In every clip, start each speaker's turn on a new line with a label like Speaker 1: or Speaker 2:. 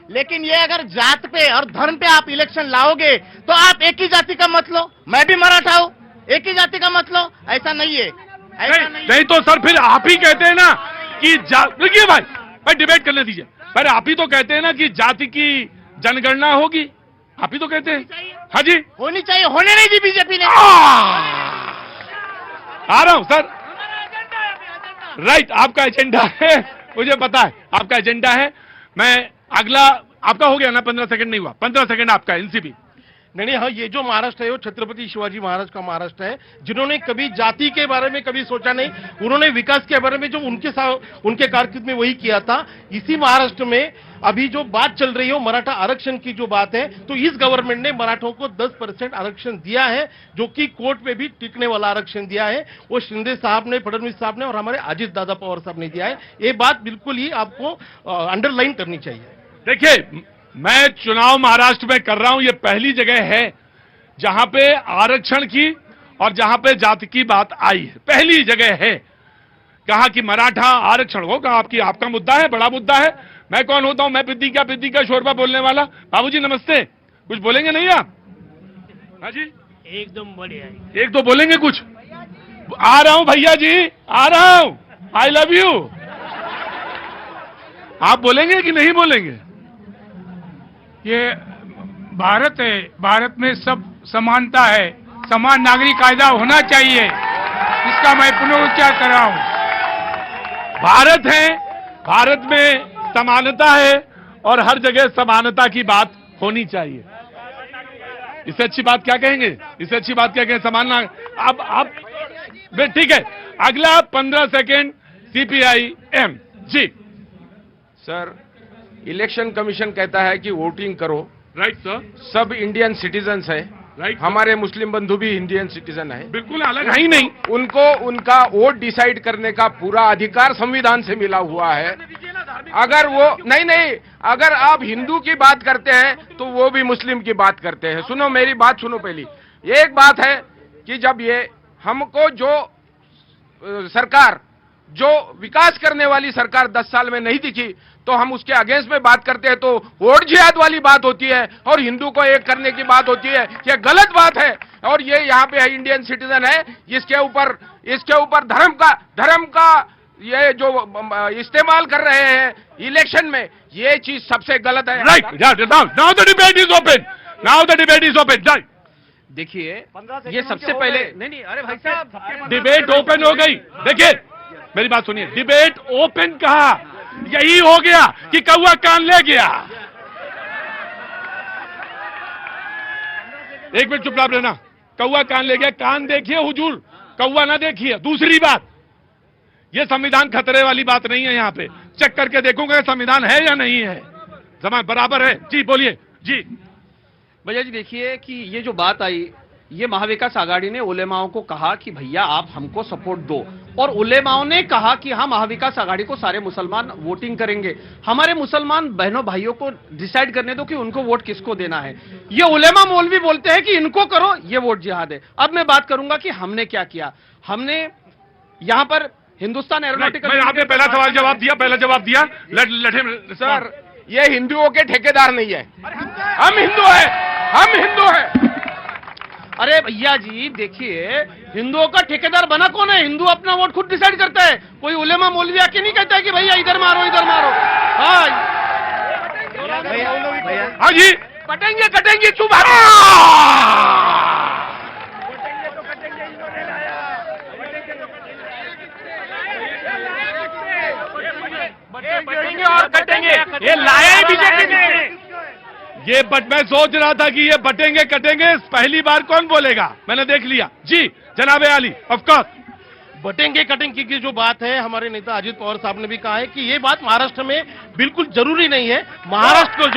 Speaker 1: लेकिन ये अगर जात पे और धर्म पे आप इलेक्शन लाओगे तो आप एक ही जाति का मत लो, मैं भी मराठा हूं, एक ही जाति का मत लो, ऐसा नहीं है।
Speaker 2: नहीं तो सर फिर आप ही कहते हैं ना कि देखिए भाई डिबेट करने दीजिए। पर आप ही तो कहते हैं ना कि जाति की जनगणना होगी, आप ही तो कहते हैं। हाँ जी,
Speaker 1: होनी चाहिए, होने नहीं दी बीजेपी ने।
Speaker 2: आ रहा हूं सर, राइट, आपका एजेंडा है, मुझे पता है आपका एजेंडा है। मैं अगला आपका हो गया ना, 15 सेकंड नहीं हुआ, 15 सेकंड आपका एनसीपी।
Speaker 3: नहीं, हाँ, ये जो महाराष्ट्र है वो छत्रपति शिवाजी महाराज का महाराष्ट्र है, जिन्होंने कभी जाति के बारे में कभी सोचा नहीं। उन्होंने विकास के बारे में जो उनके कारकिर्द में वही किया था। इसी महाराष्ट्र में अभी जो बात चल रही है मराठा आरक्षण की जो बात है, तो इस गवर्नमेंट ने मराठों को 10% आरक्षण दिया है, जो कि कोर्ट में भी टिकने वाला आरक्षण दिया है। वो शिंदे साहब ने, फडणवीस साहब ने और हमारे अजित दादा पवार साहब ने दिया है। ये बात बिल्कुल ही आपको अंडरलाइन करनी चाहिए।
Speaker 2: देखिए, मैं चुनाव महाराष्ट्र में कर रहा हूं, ये पहली जगह है जहां पे आरक्षण की और जहां पे जाति की बात आई है, पहली जगह है। कहा कि मराठा आरक्षण हो, कहा आपका मुद्दा है, बड़ा मुद्दा है। मैं कौन होता हूं, मैं पिद्दी का शोरबा बोलने वाला। बाबूजी नमस्ते, कुछ बोलेंगे नहीं आप? हाँ जी,
Speaker 1: एकदम बढ़िया,
Speaker 2: एक दो बोलेंगे कुछ? आ रहा हूं भैया जी, आ रहा हूं, आई लव यू। आप बोलेंगे कि नहीं बोलेंगे?
Speaker 4: ये भारत है, भारत में सब समानता है, समान नागरिक कायदा होना चाहिए, इसका मैं पुनरुच्चार कर रहा हूं।
Speaker 2: भारत है, भारत में समानता है और हर जगह समानता की बात होनी चाहिए। इससे अच्छी बात क्या कहेंगे, इससे अच्छी बात क्या कहेंगे? समान आप ठीक है। अगला 15 सेकेंड सीपीआई-एम जी।
Speaker 5: सर, इलेक्शन कमीशन कहता है कि वोटिंग करो।
Speaker 2: राइट सर,
Speaker 5: सब इंडियन सिटीजन्स है।
Speaker 2: राइट,
Speaker 5: हमारे मुस्लिम बंधु भी इंडियन सिटीजन है,
Speaker 2: बिल्कुल अलग है ही नहीं।
Speaker 5: उनको उनका वोट डिसाइड करने का पूरा अधिकार संविधान से मिला हुआ है। अगर वो नहीं, अगर आप हिंदू की बात करते हैं तो वो भी मुस्लिम की बात करते हैं। सुनो, मेरी बात सुनो पहली। एक बात है कि जब ये हमको जो सरकार, जो विकास करने वाली सरकार 10 साल में नहीं दिखी, तो हम उसके अगेंस्ट में बात करते हैं, तो वोट जिहाद वाली बात होती है और हिंदू को एक करने की बात होती है। ये गलत बात है। और ये यहाँ पे इंडियन सिटीजन है, इसके ऊपर धर्म का ये जो इस्तेमाल कर रहे हैं इलेक्शन में, ये चीज सबसे गलत है।
Speaker 2: Right, now the debate is open, now the debate is open.
Speaker 6: देखिए, ये सबसे पहले नहीं, अरे भाई साहब,
Speaker 2: डिबेट ओपन हो गई। देखिए मेरी बात सुनिए, डिबेट ओपन कहा, यही हो गया कि कौवा कान ले गया। एक मिनट चुपचाप रहना। कौवा कान ले गया, कान देखिए हुजूर, कौवा ना देखिए। दूसरी बात, यह संविधान खतरे वाली बात नहीं है। यहां पे चेक करके देखूंगा संविधान है या नहीं है, जमा बराबर है। जी बोलिए जी।
Speaker 6: भैया जी, देखिए कि ये जो बात आई, ये महाविकास आघाड़ी ने उलेमाओं को कहा कि भैया आप हमको सपोर्ट दो, और उलेमाओं ने कहा कि हाँ, महाविकास आघाड़ी को सारे मुसलमान वोटिंग करेंगे। हमारे मुसलमान बहनों भाइयों को डिसाइड करने दो कि उनको वोट किसको देना है। ये उलेमा मौलवी बोलते हैं कि इनको करो, ये वोट जिहाद है। अब मैं बात करूंगा कि हमने क्या किया। हमने यहां पर हिंदुस्तान एरोनॉटिकल,
Speaker 2: आपने पहला सवाल जवाब दिया, पहला जवाब दिया।
Speaker 5: सर, ये हिंदुओं के ठेकेदार नहीं है, हम हिंदू हैं, हम हिंदू हैं।
Speaker 6: अरे भैया जी देखिए, हिंदुओं का ठेकेदार बना कौन है? हिंदू अपना वोट खुद डिसाइड करता है। कोई उलेमा मौलवी आके नहीं कहता है कि भैया इधर मारो, इधर मारो।
Speaker 2: हाँ जी,
Speaker 5: कटेंगे चुप।
Speaker 2: और कटेंगे, ये लाया ही बीजेपी ने। ये मैं सोच रहा था कि ये बटेंगे कटेंगे पहली बार कौन बोलेगा, मैंने देख लिया। जी जनाब आली, ऑफ कोर्स
Speaker 3: बटेंगे कटेंगे की जो बात है, हमारे नेता अजित पवार साहब ने भी कहा है कि ये बात महाराष्ट्र में बिल्कुल जरूरी नहीं है। महाराष्ट्र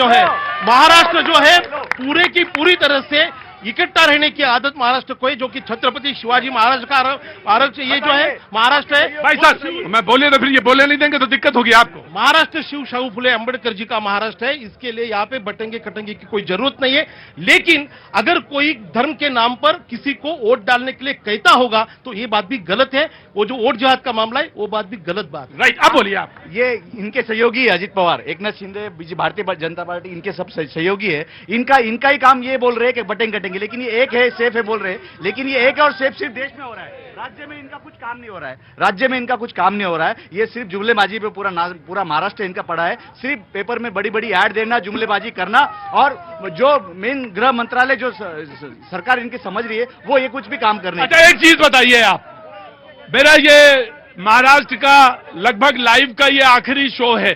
Speaker 3: जो है पूरे की पूरी तरह से इकट्ठा रहने की आदत महाराष्ट्र को है, जो कि छत्रपति शिवाजी महाराज का महाराष्ट्र ये जो है महाराष्ट्र है।
Speaker 2: भाई साहब मैं बोले तो फिर ये बोले नहीं देंगे तो दिक्कत होगी आपको।
Speaker 3: महाराष्ट्र शिव शाहू फुले अम्बेडकर जी का महाराष्ट्र है, इसके लिए यहाँ पे बटेंगे कटेंगे की कोई जरूरत नहीं है। लेकिन अगर कोई धर्म के नाम पर किसी को वोट डालने के लिए कहता होगा तो ये बात भी गलत है। वो जो वोट जिहाद का मामला है वो बात भी गलत बात है।
Speaker 2: राइट, अब बोलिए आप।
Speaker 7: ये इनके सहयोगी है अजित पवार, एकनाथ शिंदे, भारतीय जनता पार्टी, इनके सब सहयोगी है। इनका ही काम ये बोल रहे हैं कि बटेंगे कटेंगे, लेकिन ये एक है सेफ है बोल रहे हैं, लेकिन ये एक है और सेफ सिर्फ देश में हो रहा है, राज्य में इनका कुछ काम नहीं हो रहा है। राज्य में इनका कुछ काम नहीं हो रहा है। ये सिर्फ जुमलेबाजी पे पूरा महाराष्ट्र इनका पड़ा है। सिर्फ पेपर में बड़ी बड़ी ऐड देना, जुमलेबाजी करना, और जो मेन गृह मंत्रालय जो सरकार इनकी समझ रही है वो ये कुछ भी काम करने।
Speaker 2: अच्छा एक चीज बताइए आप, मेरा ये महाराष्ट्र का लगभग लाइव का ये आखिरी शो है।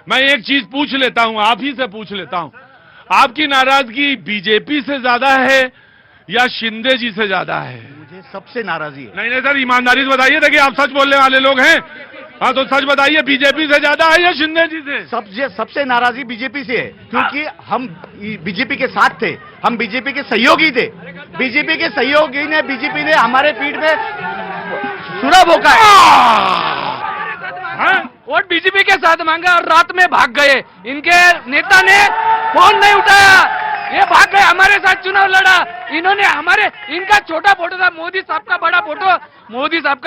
Speaker 2: मैं एक चीज पूछ लेता हूं, आप ही से पूछ लेता हूं, आपकी नाराजगी बीजेपी से ज्यादा है या शिंदे जी से ज्यादा है?
Speaker 7: मुझे सबसे नाराजगी है।
Speaker 2: नहीं सर, ईमानदारी से बताइए, देखिए आप सच बोलने वाले लोग हैं। हाँ तो सच बताइए, बीजेपी से ज्यादा है या शिंदे जी से?
Speaker 7: सबसे नाराजगी बीजेपी से है, क्योंकि हम बीजेपी के साथ थे, हम बीजेपी के सहयोगी थे। बीजेपी के सहयोगी ने, बीजेपी ने हमारे पीठ में सुरा भोंका है।
Speaker 8: वोट बीजेपी के साथ मांगा और रात में भाग गए। इनके नेता ने फोन नहीं उठाया, ये भाग गए, हमारे साथ चुनाव लड़ा। इन्होंने इनका छोटा फोटो था, मोदी साहब का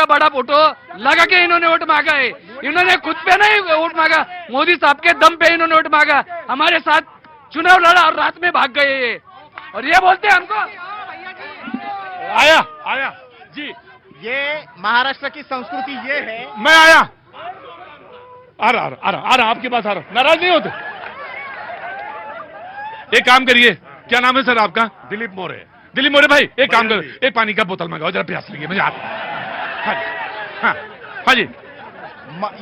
Speaker 8: बड़ा फोटो लगा के इन्होंने वोट मांगा है। इन्होंने खुद पे नहीं वोट मांगा, मोदी साहब के दम पे इन्होंने वोट मांगा, हमारे साथ चुनाव लड़ा और रात में भाग गए ये। और ये बोलते हैं हमको
Speaker 2: आया जी,
Speaker 1: ये महाराष्ट्र की संस्कृति ये है।
Speaker 2: मैं आया, आ रहा आपके पास आ रहा। नाराज नहीं होते? एक काम करिए, क्या नाम है सर आपका?
Speaker 3: दिलीप मोरे।
Speaker 2: दिलीप मोरे भाई, एक काम करो, एक पानी का बोतल मंगाओ, जरा प्यास लगी मुझे। हाँ जी।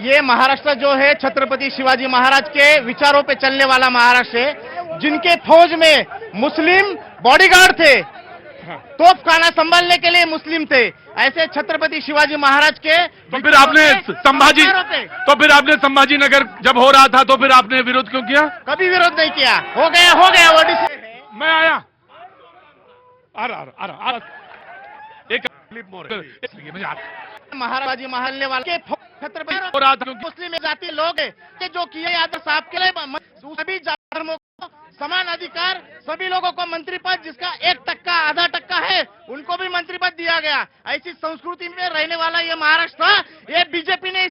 Speaker 1: ये महाराष्ट्र जो है छत्रपति शिवाजी महाराज के विचारों पे चलने वाला महाराष्ट्र है, जिनके फौज में मुस्लिम बॉडीगार्ड थे, तोपखाना संभालने के लिए मुस्लिम थे। ऐसे छत्रपति शिवाजी महाराज के
Speaker 2: तो फिर आपने संभाजी नगर जब हो रहा था तो फिर आपने विरोध क्यों किया? कभी
Speaker 1: विरोध नहीं किया। हो गया वो डिसीजन है।
Speaker 2: मैं आया, आ रहा। एक
Speaker 1: महाराजी महलने वाले छत्रपति हो रहा था, मुस्लिम जाति लोग है कि जो किए आदर्श आपके लिए सभी धर्मों को समान अधिकार, सभी लोगों को मंत्री पद, जिसका 1% आधा टक्का है उनको भी मंत्री पद दिया गया। ऐसी संस्कृति में रहने वाला ये महाराष्ट्र, ये बीजेपी ने